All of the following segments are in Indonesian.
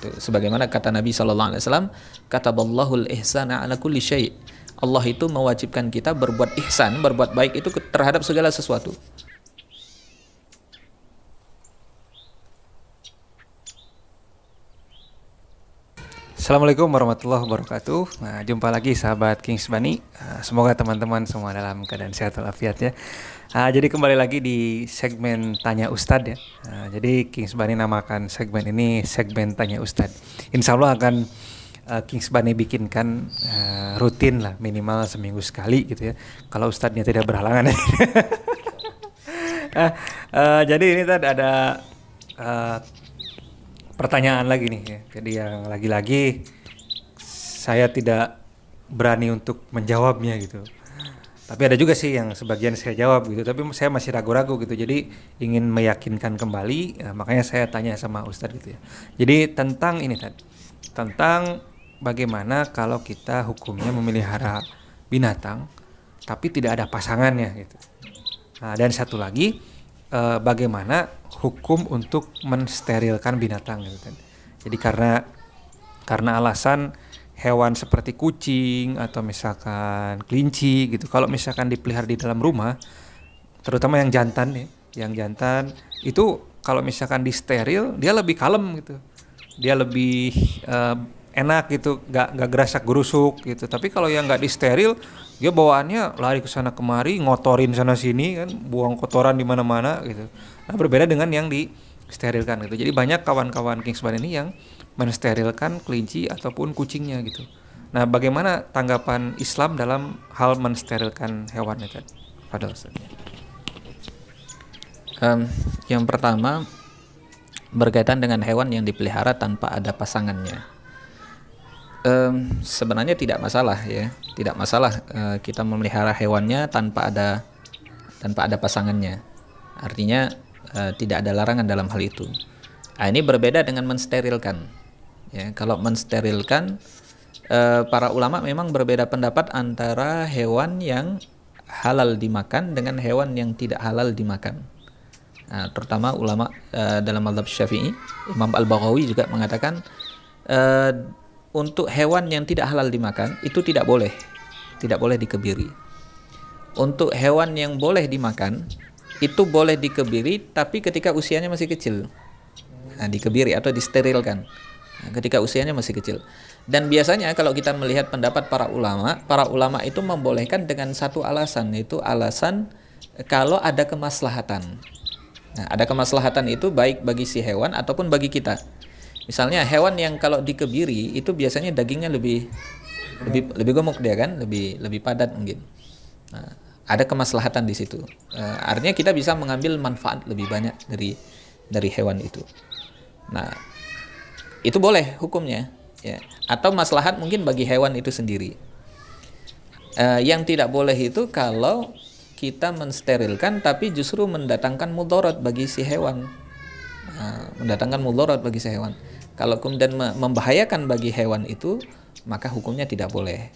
itu sebagaimana kata Nabi SAW, kataballahul ihsana ala kulli syai'. Allah itu mewajibkan kita berbuat ihsan, berbuat baik itu terhadap segala sesuatu. Assalamualaikum warahmatullahi wabarakatuh. Nah, jumpa lagi sahabat Kings Bani. Semoga teman-teman semua dalam keadaan sehat walafiat ya. Jadi kembali lagi di segmen Tanya Ustadz ya. Jadi Kings Bani namakan segmen ini segmen Tanya Ustadz. Insya Allah akan Kings Bani bikinkan rutin lah, minimal seminggu sekali gitu ya. Kalau Ustadznya tidak berhalangan ya. Jadi ini tadi ada pertanyaan lagi nih ya. Jadi yang lagi-lagi saya tidak berani untuk menjawabnya gitu. Tapi ada juga sih yang sebagian saya jawab gitu. Tapi saya masih ragu-ragu gitu. Jadi ingin meyakinkan kembali. Makanya saya tanya sama Ustadz gitu ya. Jadi tentang ini tadi. Tentang bagaimana kalau kita hukumnya memelihara binatang tapi tidak ada pasangannya gitu. Nah, dan satu lagi bagaimana hukum untuk mensterilkan binatang gitu kan. Jadi karena alasan hewan seperti kucing atau misalkan kelinci gitu, kalau misalkan dipelihara di dalam rumah, terutama yang jantan ya, yang jantan itu kalau misalkan disteril dia lebih kalem gitu, dia lebih enak gitu, nggak gerasak gerusuk gitu. Tapi kalau yang nggak disteril, dia bawaannya lari ke sana kemari, ngotorin sana sini kan, buang kotoran di mana-mana gitu. Nah, berbeda dengan yang disterilkan gitu. Jadi banyak kawan-kawan Kingsman ini yang mensterilkan kelinci ataupun kucingnya gitu. Nah, bagaimana tanggapan Islam dalam hal mensterilkan hewan itu? Pada Ustaz. Yang pertama berkaitan dengan hewan yang dipelihara tanpa ada pasangannya. Sebenarnya tidak masalah ya, tidak masalah kita memelihara hewannya tanpa ada pasangannya. Artinya tidak ada larangan dalam hal itu. Nah, ini berbeda dengan mensterilkan. Ya, kalau mensterilkan, para ulama memang berbeda pendapat antara hewan yang halal dimakan dengan hewan yang tidak halal dimakan. Nah, terutama ulama dalam mazhab Syafi'i, Imam Al-Baghawi juga mengatakan untuk hewan yang tidak halal dimakan itu tidak boleh dikebiri. Untuk hewan yang boleh dimakan itu boleh dikebiri, tapi ketika usianya masih kecil. Nah, dikebiri atau disterilkan ketika usianya masih kecil. Dan biasanya kalau kita melihat pendapat para ulama itu membolehkan dengan satu alasan, yaitu alasan kalau ada kemaslahatan. Nah, ada kemaslahatan itu baik bagi si hewan ataupun bagi kita. Misalnya hewan yang kalau dikebiri itu biasanya dagingnya lebih gemuk dia kan, lebih padat mungkin. Nah, ada kemaslahatan di situ. Artinya kita bisa mengambil manfaat lebih banyak dari hewan itu. Nah, itu boleh hukumnya, ya. Atau maslahat mungkin bagi hewan itu sendiri. Yang tidak boleh itu kalau kita mensterilkan tapi justru mendatangkan mudarat bagi si hewan. Mendatangkan mudarat bagi si hewan. Kalau kemudian membahayakan bagi hewan itu, maka hukumnya tidak boleh.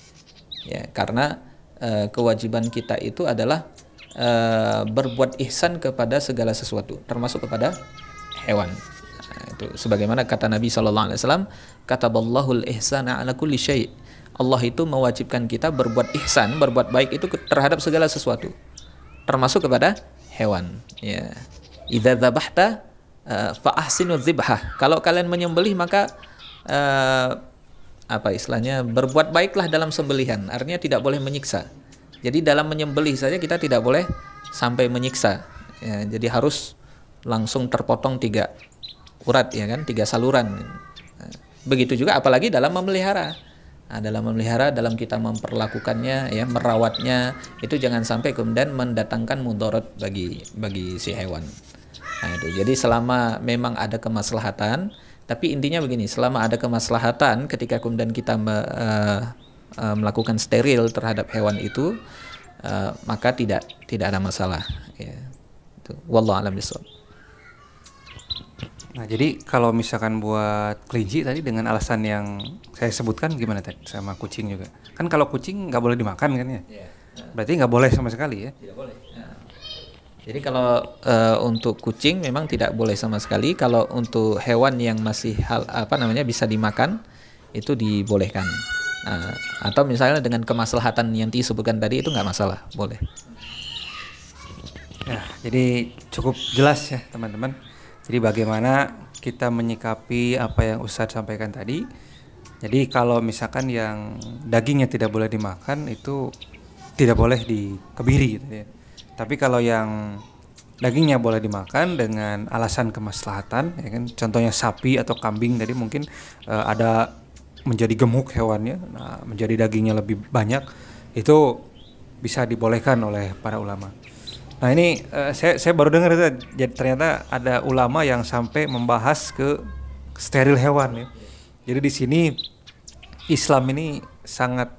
Ya, karena kewajiban kita itu adalah berbuat ihsan kepada segala sesuatu, termasuk kepada hewan. Nah, itu sebagaimana kata Nabi SAW, kataballahul ihsana ala kulli syai'. Allah itu mewajibkan kita berbuat ihsan, berbuat baik itu terhadap segala sesuatu, termasuk kepada hewan. Ya. Idza dzabahta fa ahsinu dzibhah. Kalau kalian menyembelih maka apa istilahnya, berbuat baiklah dalam sembelihan. Artinya tidak boleh menyiksa. Jadi dalam menyembelih saja kita tidak boleh sampai menyiksa. Ya, jadi harus langsung terpotong 3 urat ya kan, 3 saluran. Begitu juga apalagi dalam memelihara. Nah, dalam memelihara, dalam kita memperlakukannya ya, merawatnya, itu jangan sampai kemudian mendatangkan mudarat bagi si hewan. Nah, itu. Jadi selama memang ada kemaslahatan, tapi intinya begini, selama ada kemaslahatan ketika kemudian kita melakukan steril terhadap hewan itu, maka tidak ada masalah. Ya. Itu. Wallahu a'lam bishawab. Nah, jadi kalau misalkan buat kelinci tadi dengan alasan yang saya sebutkan gimana tadi, sama kucing juga? Kan kalau kucing nggak boleh dimakan kan ya? Berarti nggak boleh sama sekali ya? Tidak boleh. Jadi kalau untuk kucing memang tidak boleh sama sekali. Kalau untuk hewan yang masih bisa dimakan itu dibolehkan. Nah, atau misalnya dengan kemaslahatan yang disebutkan tadi itu nggak masalah, boleh. Ya, jadi cukup jelas ya teman-teman. Jadi bagaimana kita menyikapi apa yang Ustadz sampaikan tadi. Jadi kalau misalkan yang dagingnya tidak boleh dimakan itu tidak boleh dikebiri gitu ya. Tapi kalau yang dagingnya boleh dimakan dengan alasan kemaslahatan, ya kan, contohnya sapi atau kambing tadi mungkin ada menjadi gemuk hewannya, nah, menjadi dagingnya lebih banyak, itu bisa dibolehkan oleh para ulama. Nah ini saya baru dengar itu, jadi ternyata ada ulama yang sampai membahas ke steril hewan ya. Jadi di sini Islam ini sangat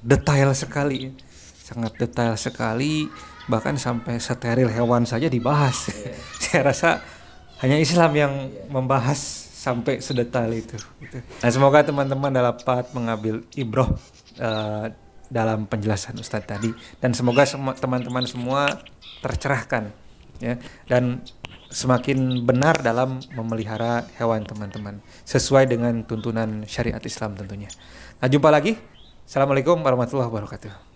detail sekali, sangat detail sekali, bahkan sampai steril hewan saja dibahas. Saya rasa hanya Islam yang membahas sampai sedetail itu. Nah semoga teman-teman dapat mengambil ibroh dalam penjelasan Ustadz tadi, dan semoga teman-teman semua tercerahkan ya, dan semakin benar dalam memelihara hewan teman-teman sesuai dengan tuntunan syariat Islam tentunya. Nah jumpa lagi. Assalamualaikum warahmatullahi wabarakatuh.